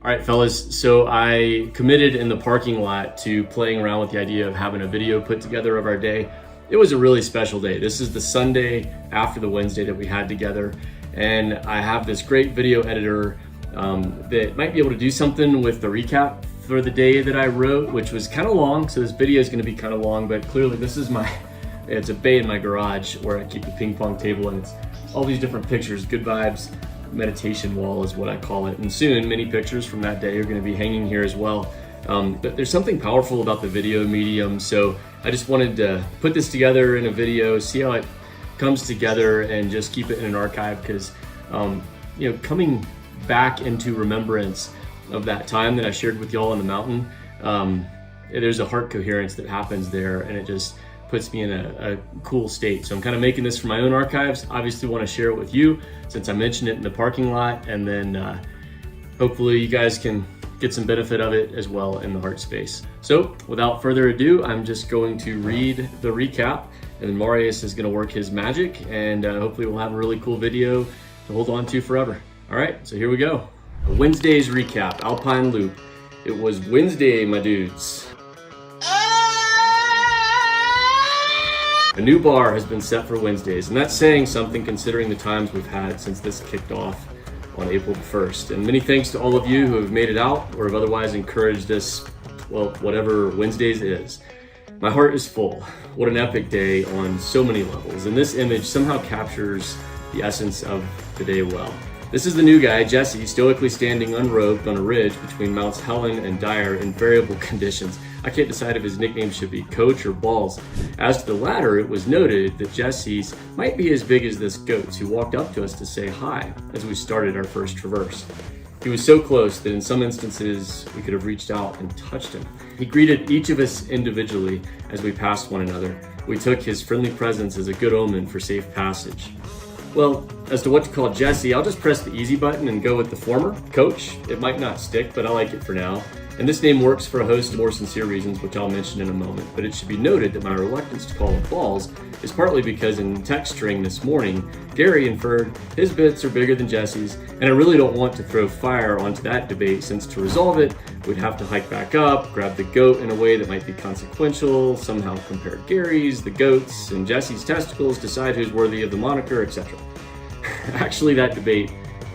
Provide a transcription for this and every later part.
All right, fellas, so I committed in the parking lot to playing around with the idea of having a video put together of our day. It was a really special day. This is the Sunday after the Wednesday that we had together, and I have this great video editor that might be able to do something with the recap for the day that I wrote, which was kind of long, so this video is gonna be kind of long, but clearly this is it's a bay in my garage where I keep the ping pong table, and it's all these different pictures, good vibes. Meditation wall is what I call it, and soon many pictures from that day are going to be hanging here as well. But there's something powerful about the video medium, so I just wanted to put this together in a video, see how it comes together, and just keep it in an archive, because coming back into remembrance of that time that I shared with y'all on the mountain, there's a heart coherence that happens there, and it just puts me in a cool state. So I'm kind of making this for my own archives. Obviously want to share it with you since I mentioned it in the parking lot, and then hopefully you guys can get some benefit of it as well in the heart space. So without further ado, I'm just going to read the recap, and then Marius is going to work his magic, and hopefully we'll have a really cool video to hold on to forever. All right, so here we go. Wednesday's recap, Alpine loop. It was Wednesday, my dudes. A new bar has been set for Wednesdays, and that's saying something considering the times we've had since this kicked off on April 1st. And many thanks to all of you who have made it out or have otherwise encouraged this, well, whatever Wednesday's is. My heart is full. What an epic day on so many levels, and this image somehow captures the essence of the day well. This is the new guy, Jesse, stoically standing unrobed on a ridge between Mounts Helen and Dyer in variable conditions. I can't decide if his nickname should be Coach or Balls. As to the latter, it was noted that Jesse's might be as big as this goat's, who walked up to us to say hi as we started our first traverse. He was so close that in some instances we could have reached out and touched him. He greeted each of us individually as we passed one another. We took his friendly presence as a good omen for safe passage. Well, as to what to call Jesse, I'll just press the easy button and go with the former, Coach. It might not stick, but I like it for now. And this name works for a host of more sincere reasons, which I'll mention in a moment. But it should be noted that my reluctance to call him Balls is partly because in text string this morning, Gary inferred his bits are bigger than Jesse's, and I really don't want to throw fire onto that debate, since to resolve it, we'd have to hike back up, grab the goat in a way that might be consequential, somehow compare Gary's, the goat's, and Jesse's testicles, decide who's worthy of the moniker, etc. Actually, that debate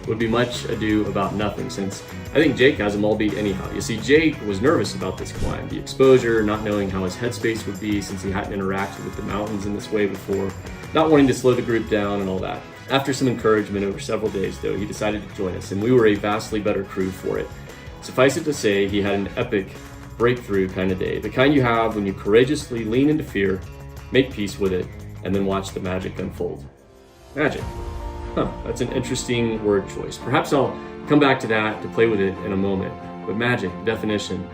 would be much ado about nothing, since I think Jake has them all beat anyhow. You see, Jake was nervous about this climb, the exposure, not knowing how his headspace would be since he hadn't interacted with the mountains in this way before, not wanting to slow the group down and all that. After some encouragement over several days, though, he decided to join us, and we were a vastly better crew for it. Suffice it to say, he had an epic breakthrough kind of day, the kind you have when you courageously lean into fear, make peace with it, and then watch the magic unfold. Magic. That's an interesting word choice. Perhaps I'll come back to that to play with it in a moment. But magic, definition,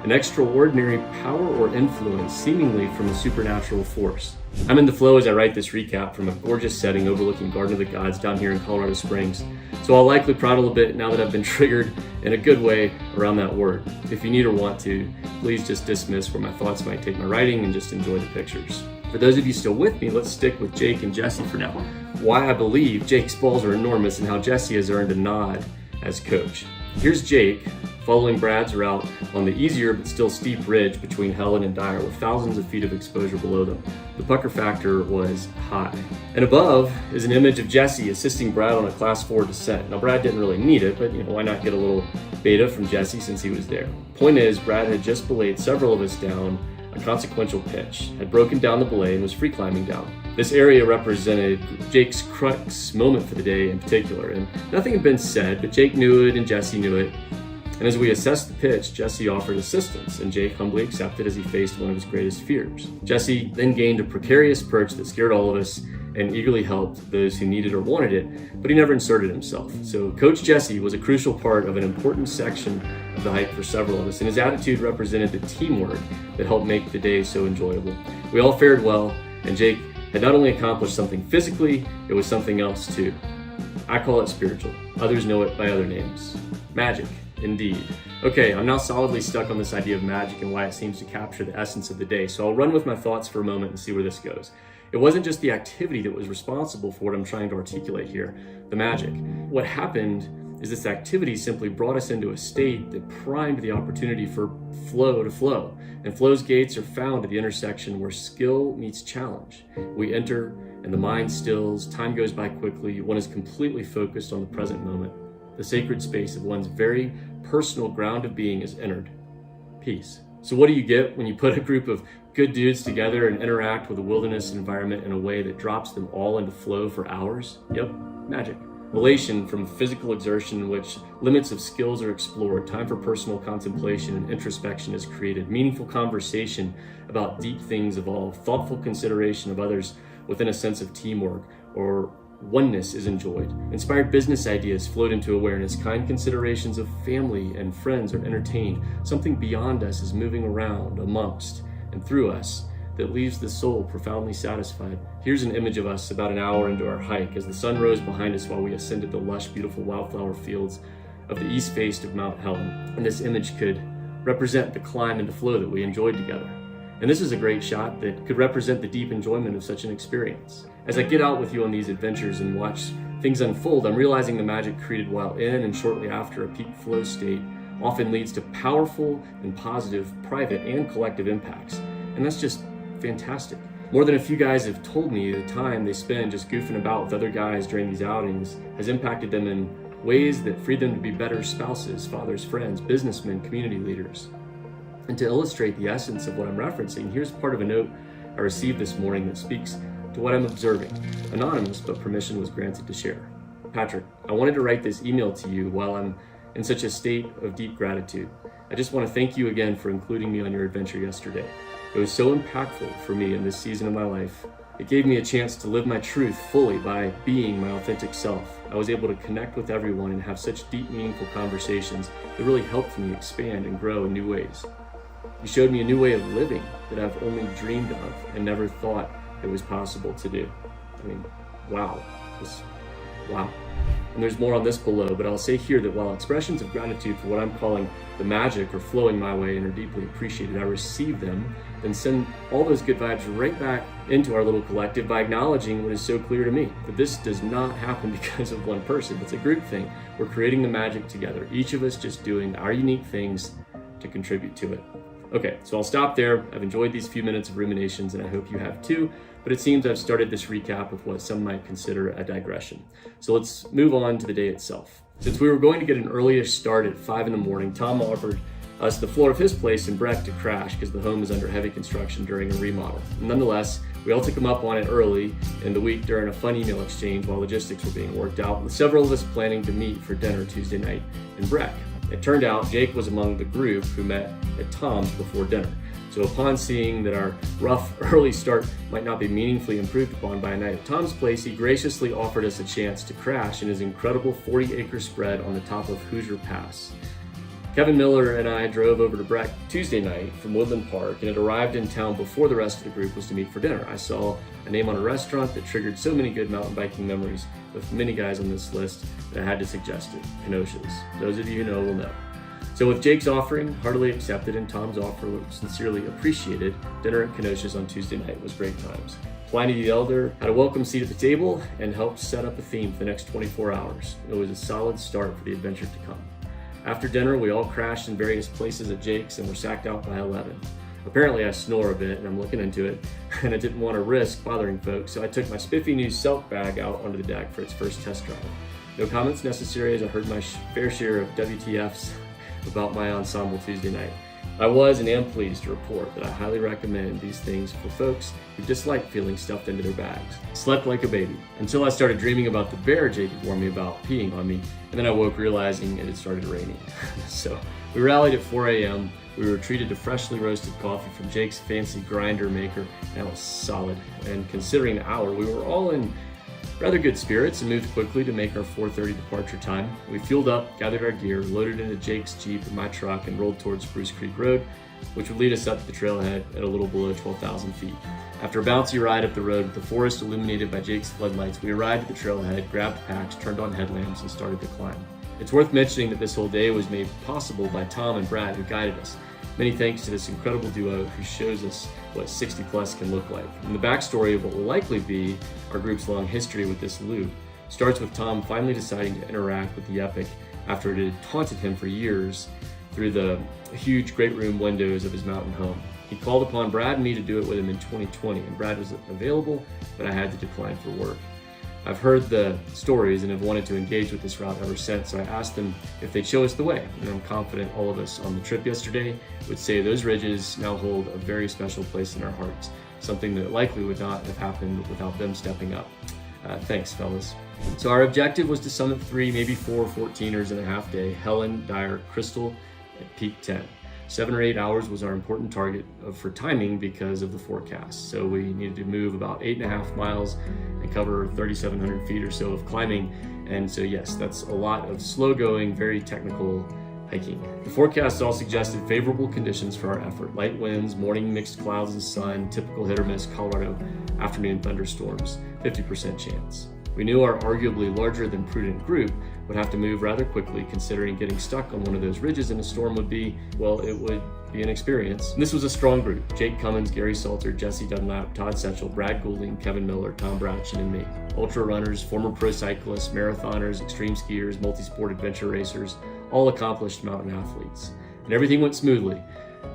an extraordinary power or influence seemingly from a supernatural force. I'm in the flow as I write this recap from a gorgeous setting overlooking Garden of the Gods down here in Colorado Springs. So I'll likely prattle a bit now that I've been triggered in a good way around that word. If you need or want to, please just dismiss where my thoughts might take my writing and just enjoy the pictures. For those of you still with me, let's stick with Jake and Jesse for now. Why I believe Jake's balls are enormous and how Jesse has earned a nod as coach. Here's Jake following Brad's route on the easier but still steep ridge between Helen and Dyer with thousands of feet of exposure below them. The pucker factor was high. And above is an image of Jesse assisting Brad on a class 4 descent. Now Brad didn't really need it, but why not get a little beta from Jesse since he was there? Point is, Brad had just belayed several of us down a consequential pitch, had broken down the belay and was free climbing down. This area represented Jake's crux moment for the day in particular, and nothing had been said, but Jake knew it and Jesse knew it. And as we assessed the pitch, Jesse offered assistance, and Jake humbly accepted as he faced one of his greatest fears. Jesse then gained a precarious perch that scared all of us and eagerly helped those who needed or wanted it, but he never inserted himself. So Coach Jesse was a crucial part of an important section of the hike for several of us, and his attitude represented the teamwork that helped make the day so enjoyable. We all fared well, and Jake had not only accomplished something physically, it was something else too. I call it spiritual. Others know it by other names. Magic, indeed. Okay, I'm now solidly stuck on this idea of magic and why it seems to capture the essence of the day, so I'll run with my thoughts for a moment and see where this goes. It wasn't just the activity that was responsible for what I'm trying to articulate here, the magic. What happened is this activity simply brought us into a state that primed the opportunity for flow to flow. And flow's gates are found at the intersection where skill meets challenge. We enter and the mind stills, time goes by quickly, one is completely focused on the present moment. The sacred space of one's very personal ground of being is entered. Peace. So what do you get when you put a group of good dudes together and interact with a wilderness environment in a way that drops them all into flow for hours? Yep, magic. Elation from physical exertion in which limits of skills are explored, time for personal contemplation and introspection is created, meaningful conversation about deep things evolve, thoughtful consideration of others within a sense of teamwork or oneness is enjoyed. Inspired business ideas float into awareness, kind considerations of family and friends are entertained, something beyond us is moving around, amongst, and through us that leaves the soul profoundly satisfied. Here's an image of us about an hour into our hike as the sun rose behind us while we ascended the lush, beautiful wildflower fields of the east face of Mount Helen. And this image could represent the climb and the flow that we enjoyed together. And this is a great shot that could represent the deep enjoyment of such an experience. As I get out with you on these adventures and watch things unfold, I'm realizing the magic created while in and shortly after a peak flow state often leads to powerful and positive private and collective impacts. And that's just fantastic. More than a few guys have told me the time they spend just goofing about with other guys during these outings has impacted them in ways that freed them to be better spouses, fathers, friends, businessmen, community leaders. And to illustrate the essence of what I'm referencing, here's part of a note I received this morning that speaks to what I'm observing. Anonymous, but permission was granted to share. Patrick, I wanted to write this email to you while I'm in such a state of deep gratitude. I just want to thank you again for including me on your adventure yesterday. It was so impactful for me in this season of my life. It gave me a chance to live my truth fully by being my authentic self. I was able to connect with everyone and have such deep, meaningful conversations that really helped me expand and grow in new ways. You showed me a new way of living that I've only dreamed of and never thought it was possible to do. I mean, wow. Wow. And there's more on this below, but I'll say here that while expressions of gratitude for what I'm calling the magic are flowing my way and are deeply appreciated, I receive them, then send all those good vibes right back into our little collective by acknowledging what is so clear to me, that this does not happen because of one person. It's a group thing. We're creating the magic together, each of us just doing our unique things to contribute to it. Okay, so I'll stop there. I've enjoyed these few minutes of ruminations and I hope you have too, but it seems I've started this recap with what some might consider a digression. So let's move on to the day itself. Since we were going to get an early-ish start at 5 in the morning, Tom offered us the floor of his place in Breck to crash because the home is under heavy construction during a remodel. Nonetheless, we all took him up on it early in the week during a fun email exchange while logistics were being worked out, with several of us planning to meet for dinner Tuesday night in Breck. It turned out Jake was among the group who met at Tom's before dinner. So upon seeing that our rough early start might not be meaningfully improved upon by a night at Tom's place, he graciously offered us a chance to crash in his incredible 40-acre spread on the top of Hoosier Pass. Kevin Miller and I drove over to Breck Tuesday night from Woodland Park and had arrived in town before the rest of the group was to meet for dinner. I saw a name on a restaurant that triggered so many good mountain biking memories with many guys on this list that I had to suggest it, Kenosha's. Those of you who know will know. So with Jake's offering heartily accepted and Tom's offer sincerely appreciated, dinner at Kenosha's on Tuesday night was great times. Pliny the Elder had a welcome seat at the table and helped set up a theme for the next 24 hours. It was a solid start for the adventure to come. After dinner, we all crashed in various places at Jake's and were sacked out by 11. Apparently I snore a bit and I'm looking into it, and I didn't want to risk bothering folks, so I took my spiffy new Selk bag out onto the deck for its first test drive. No comments necessary as I heard my fair share of WTFs about my ensemble Tuesday night. I was and am pleased to report that I highly recommend these things for folks who dislike feeling stuffed into their bags. Slept like a baby until I started dreaming about the bear Jake had warned me about peeing on me, and then I woke realizing it had started raining. So we rallied at 4 a.m. We were treated to freshly roasted coffee from Jake's fancy grinder maker, and that was solid. And considering the hour, we were all in rather good spirits and moved quickly to make our 4:30 departure time. We fueled up, gathered our gear, loaded into Jake's Jeep and my truck, and rolled towards Spruce Creek Road, which would lead us up the trailhead at a little below 12,000 feet. After a bouncy ride up the road with the forest illuminated by Jake's floodlights, we arrived at the trailhead, grabbed packs, turned on headlamps, and started to climb. It's worth mentioning that this whole day was made possible by Tom and Brad, who guided us. Many thanks to this incredible duo who shows us what 60 plus can look like. And the backstory of what will likely be our group's long history with this loop starts with Tom finally deciding to interact with the epic after it had taunted him for years through the huge great room windows of his mountain home. He called upon Brad and me to do it with him in 2020, and Brad was available, but I had to decline for work. I've heard the stories and have wanted to engage with this route ever since, so I asked them if they'd show us the way, and I'm confident all of us on the trip yesterday would say those ridges now hold a very special place in our hearts, something that likely would not have happened without them stepping up. Thanks, fellas. So our objective was to summit 3, maybe 4 14ers in a half day: Helen, Dyer, Crystal at peak 10. 7 or 8 hours was our important target for timing because of the forecast. So we needed to move about 8.5 miles and cover 3,700 feet or so of climbing. And so yes, that's a lot of slow going, very technical hiking. The forecast all suggested favorable conditions for our effort: light winds, morning mixed clouds and sun, typical hit or miss Colorado afternoon thunderstorms, 50% chance. We knew our arguably larger than prudent group would have to move rather quickly, considering getting stuck on one of those ridges in a storm would be, well, it would be an experience. And this was a strong group: Jake Cummins, Gary Salter, Jesse Dunlap, Todd Setchell, Brad Goulding, Kevin Miller, Tom Bratchen, and me. Ultra runners, former pro cyclists, marathoners, extreme skiers, multi-sport adventure racers, all accomplished mountain athletes. And everything went smoothly,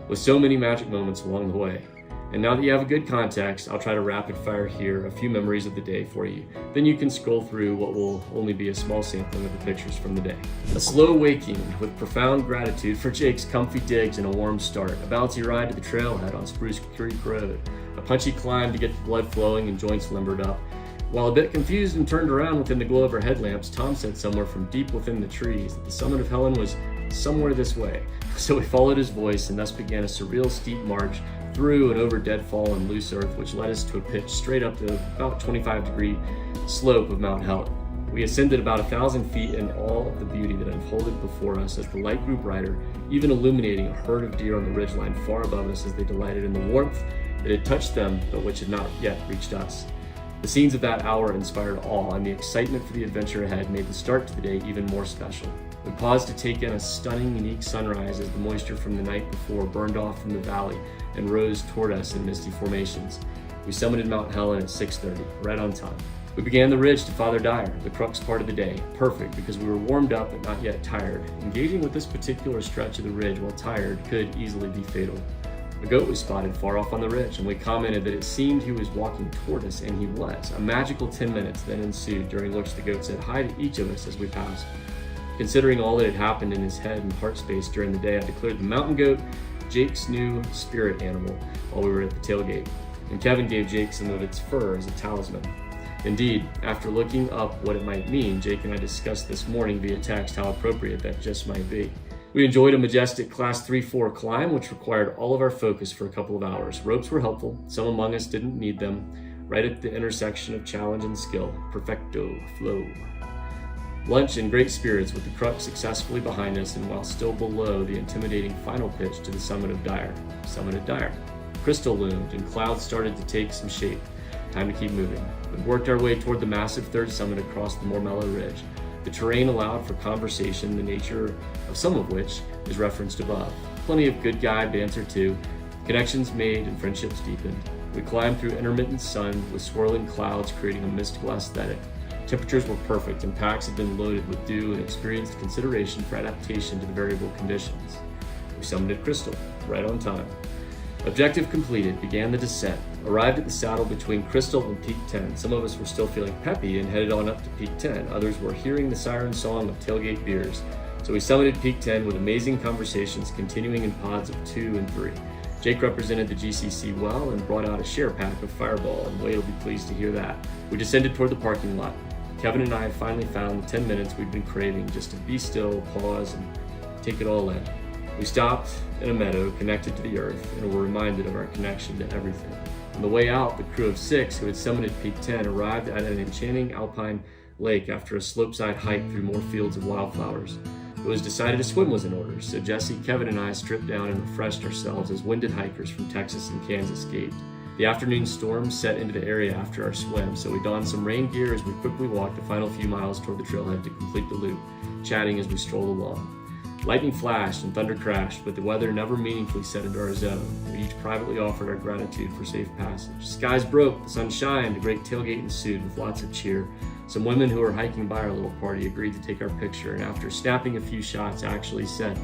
with so many magic moments along the way. And now that you have a good context, I'll try to rapid fire here a few memories of the day for you. Then you can scroll through what will only be a small sampling of the pictures from the day. A slow waking with profound gratitude for Jake's comfy digs and a warm start. A bouncy ride to the trailhead on Spruce Creek Road. A punchy climb to get the blood flowing and joints limbered up. While a bit confused and turned around within the glow of our headlamps, Tom said somewhere from deep within the trees that the summit of Helen was somewhere this way. So we followed his voice and thus began a surreal steep march through and over deadfall and loose earth, which led us to a pitch straight up the about 25-degree slope of Mount Helen. We ascended about 1,000 feet in all of the beauty that unfolded before us as the light grew brighter, even illuminating a herd of deer on the ridgeline far above us as they delighted in the warmth that had touched them but which had not yet reached us. The scenes of that hour inspired awe, and the excitement for the adventure ahead made the start to the day even more special. We paused to take in a stunning, unique sunrise as the moisture from the night before burned off from the valley and rose toward us in misty formations. We summited Mount Helen at 6:30, right on time. We began the ridge to Father Dyer, the crux part of the day. Perfect, because we were warmed up but not yet tired. Engaging with this particular stretch of the ridge while tired could easily be fatal. A goat was spotted far off on the ridge, and we commented that it seemed he was walking toward us, and he was. A magical 10 minutes then ensued, during which the goat said hi to each of us as we passed. Considering all that had happened in his head and heart space during the day, I declared the mountain goat Jake's new spirit animal while we were at the tailgate, and Kevin gave Jake some of its fur as a talisman. Indeed, after looking up what it might mean, Jake and I discussed this morning via text how appropriate that just might be. We enjoyed a majestic Class 3-4 climb, which required all of our focus for a couple of hours. Ropes were helpful. Some among us didn't need them. Right at the intersection of challenge and skill. Perfecto flow. Lunch in great spirits with the crux successfully behind us, and while still below the intimidating final pitch to the summit of Dyer. Summited Dyer. Crystal loomed, and clouds started to take some shape. Time to keep moving. We worked our way toward the massive third summit across the more mellow ridge. The terrain allowed for conversation, the nature of some of which is referenced above. Plenty of good guy banter too. Connections made and friendships deepened. We climbed through intermittent sun with swirling clouds creating a mystical aesthetic. Temperatures were perfect and packs had been loaded with dew and experienced consideration for adaptation to the variable conditions. We summited Crystal, right on time. Objective completed, began the descent. Arrived at the saddle between Crystal and Peak 10. Some of us were still feeling peppy and headed on up to Peak 10. Others were hearing the siren song of tailgate beers. So we summited Peak 10 with amazing conversations continuing in pods of 2 and 3. Jake represented the GCC well and brought out a share pack of Fireball, and Wade will be pleased to hear that. We descended toward the parking lot. Kevin and I finally found the 10 minutes we'd been craving just to be still, pause, and take it all in. We stopped in a meadow connected to the earth and were reminded of our connection to everything. On the way out, the crew of 6 who had summited Peak 10 arrived at an enchanting Alpine lake after a slopeside hike through more fields of wildflowers. It was decided a swim was in order, so Jesse, Kevin, and I stripped down and refreshed ourselves as winded hikers from Texas and Kansas gaped. The afternoon storm set into the area after our swim, so we donned some rain gear as we quickly walked the final few miles toward the trailhead to complete the loop, chatting as we strolled along. Lightning flashed and thunder crashed, but the weather never meaningfully set into our zone. We each privately offered our gratitude for safe passage. Skies broke, the sun shined, a great tailgate ensued with lots of cheer. Some women who were hiking by our little party agreed to take our picture, and after snapping a few shots, actually said,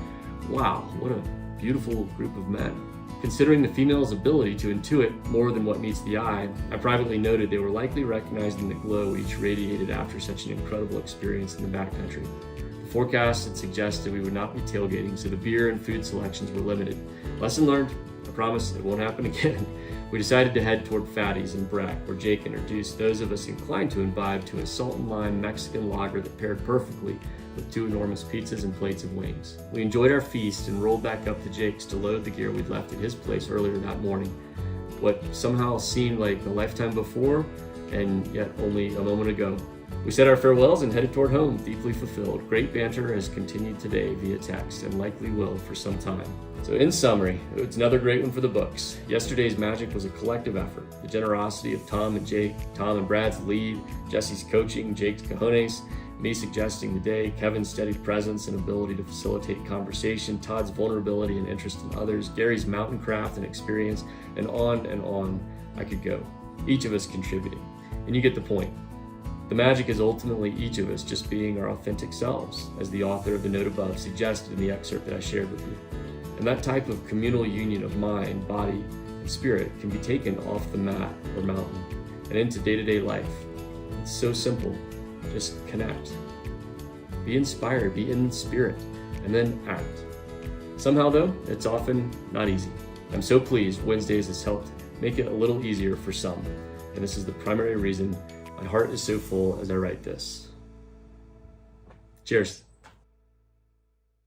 "Wow, what a beautiful group of men." Considering the female's ability to intuit more than what meets the eye, I privately noted they were likely recognizing the glow each radiated after such an incredible experience in the backcountry. The forecast had suggested we would not be tailgating, so the beer and food selections were limited. Lesson learned. I promise it won't happen again. We decided to head toward Fatty's in Breck, where Jake introduced those of us inclined to imbibe to a salt and lime Mexican lager that paired perfectly with 2 enormous pizzas and plates of wings. We enjoyed our feast and rolled back up to Jake's to load the gear we'd left at his place earlier that morning. What somehow seemed like a lifetime before, and yet only a moment ago. We said our farewells and headed toward home, deeply fulfilled. Great banter has continued today via text and likely will for some time. So in summary, it's another great one for the books. Yesterday's magic was a collective effort. The generosity of Tom and Jake, Tom and Brad's lead, Jesse's coaching, Jake's cojones, me suggesting the day, Kevin's steady presence and ability to facilitate conversation, Todd's vulnerability and interest in others, Gary's mountain craft and experience, and on I could go. Each of us contributing. And you get the point. The magic is ultimately each of us just being our authentic selves, as the author of the note above suggested in the excerpt that I shared with you. And that type of communal union of mind, body, and spirit can be taken off the mat or mountain and into day-to-day life. It's so simple. Just connect. Be inspired, be in spirit, and then act. Somehow though, it's often not easy. I'm so pleased Wednesdayz has helped make it a little easier for some. And this is the primary reason my heart is so full as I write this. Cheers.